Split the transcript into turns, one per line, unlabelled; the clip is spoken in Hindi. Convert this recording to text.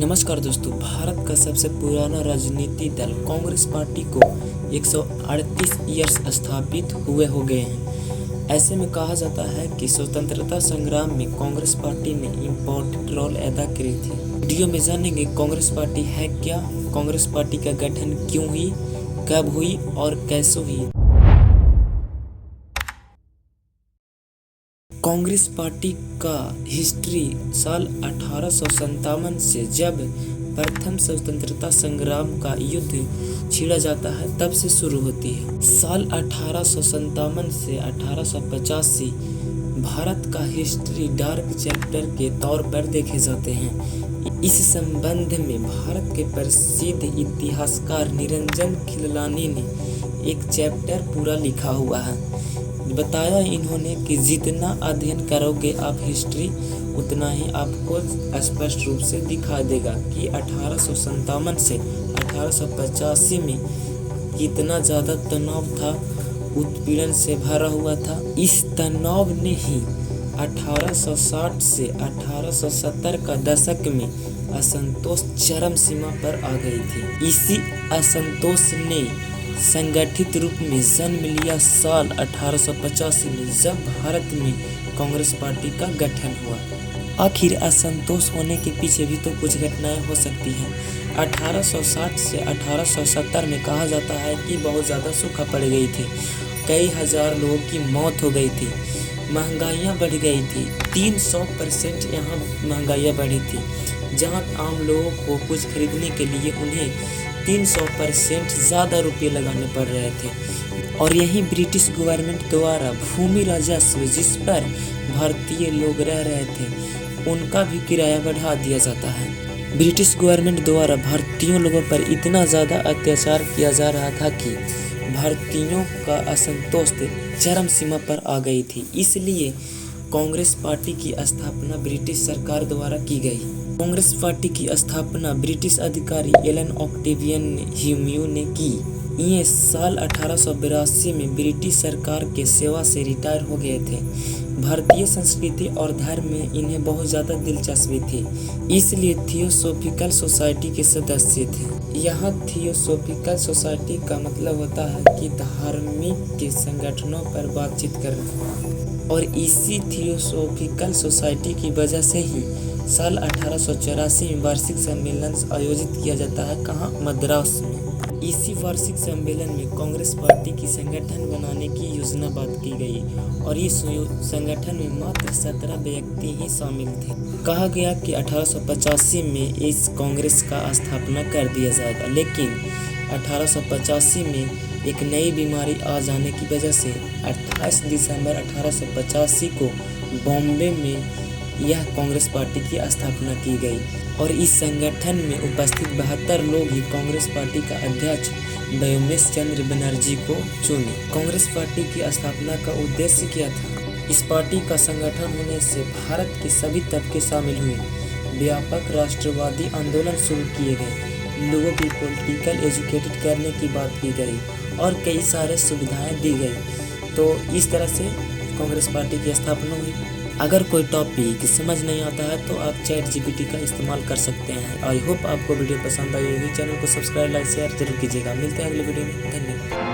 नमस्कार दोस्तों, भारत का सबसे पुराना राजनीतिक दल कांग्रेस पार्टी को 138 ईयर्स स्थापित हुए हो गए हैं। ऐसे में कहा जाता है कि स्वतंत्रता संग्राम में कांग्रेस पार्टी ने इम्पोर्टेंट रोल अदा करी थी। वीडियो में जानेंगे कांग्रेस पार्टी है क्या, कांग्रेस पार्टी का गठन क्यों हुई, कब हुई और कैसे हुई। कांग्रेस पार्टी का हिस्ट्री साल 1857 से जब प्रथम स्वतंत्रता संग्राम का युद्ध छिड़ा जाता है तब से शुरू होती है। साल 1857 से 1885 भारत का हिस्ट्री डार्क चैप्टर के तौर पर देखे जाते हैं। इस संबंध में भारत के प्रसिद्ध इतिहासकार निरंजन खिललानी ने एक चैप्टर पूरा लिखा हुआ है। बताया इन्होंने कि जितना अध्ययन करोगे आप हिस्ट्री, उतना ही आपको स्पष्ट रूप से दिखा देगा कि 1857 से 1885 में कितना ज़्यादा तनाव था, उत्पीड़न से भरा हुआ था। इस तनाव ने ही 1860 से 1870 का दशक में असंतोष चरम सीमा पर आ गई थी। इसी असंतोष ने संगठित रूप में जन्म लिया साल 1885 में, जब भारत में कांग्रेस पार्टी का गठन हुआ। आखिर असंतोष होने के पीछे भी तो कुछ घटनाएं हो सकती हैं। 1860 से 1870 में कहा जाता है कि बहुत ज़्यादा सूखा पड़ गई थी, कई हजार लोगों की मौत हो गई थी, महंगाइयाँ बढ़ गई थी, 300% यहाँ महंगाइयाँ बढ़ी थी। जहाँ आम लोगों को कुछ खरीदने के लिए उन्हें 300% ज़्यादा रुपये लगाने पड़ रहे थे। और यही ब्रिटिश गवर्नमेंट द्वारा भूमि राजस्व, जिस पर भारतीय लोग रह रहे थे, उनका भी किराया बढ़ा दिया जाता है। ब्रिटिश गवर्नमेंट द्वारा भारतीयों लोगों पर इतना ज़्यादा अत्याचार किया जा रहा था कि भारतीयों का असंतोष चरम सीमा पर आ गई थी। इसलिए कांग्रेस पार्टी की स्थापना ब्रिटिश सरकार द्वारा की गई। कांग्रेस पार्टी की स्थापना ब्रिटिश अधिकारी एलन ऑक्टेवियन ह्यूम्यू ने की। ये साल 1882 में ब्रिटिश सरकार के सेवा से रिटायर हो गए थे। भारतीय संस्कृति और धर्म में इन्हें बहुत ज़्यादा दिलचस्पी थी, इसलिए थियोसॉफिकल सोसाइटी के सदस्य थे। यहाँ थियोसॉफिकल सोसाइटी का मतलब होता है कि धार्मिक के संगठनों पर बातचीत करना, और इसी थियोसॉफिकल सोसाइटी की वजह से ही साल 1884 में वार्षिक सम्मेलन आयोजित किया जाता है। कहाँ? मद्रास में। इसी वार्षिक सम्मेलन में कांग्रेस पार्टी की संगठन बनाने की योजना बात की गई और इस संगठन में मात्र 17 व्यक्ति ही शामिल थे। कहा गया कि 1885 में इस कांग्रेस का स्थापना कर दिया जाएगा, लेकिन 1885 में एक नई बीमारी आ जाने की वजह से 28 दिसंबर 1885 को बॉम्बे में यह कांग्रेस पार्टी की स्थापना की गई और इस संगठन में उपस्थित 72 लोग ही कांग्रेस पार्टी का अध्यक्ष व्योमेश चंद्र बनर्जी को चुने। कांग्रेस पार्टी की स्थापना का उद्देश्य क्या था? इस पार्टी का संगठन होने से भारत के सभी तबके शामिल हुए, व्यापक राष्ट्रवादी आंदोलन शुरू किए गए, लोगों की पॉलिटिकल एजुकेटेड करने की बात की गई और कई सारे सुविधाएं दी गई। तो इस तरह से कांग्रेस पार्टी की स्थापना हुई। अगर कोई टॉपिक समझ नहीं आता है तो आप ChatGPT का इस्तेमाल कर सकते हैं। आई होप आपको वीडियो पसंद आई होगी। चैनल को सब्सक्राइब, लाइक, शेयर जरूर कीजिएगा। मिलते हैं अगले वीडियो में। धन्यवाद।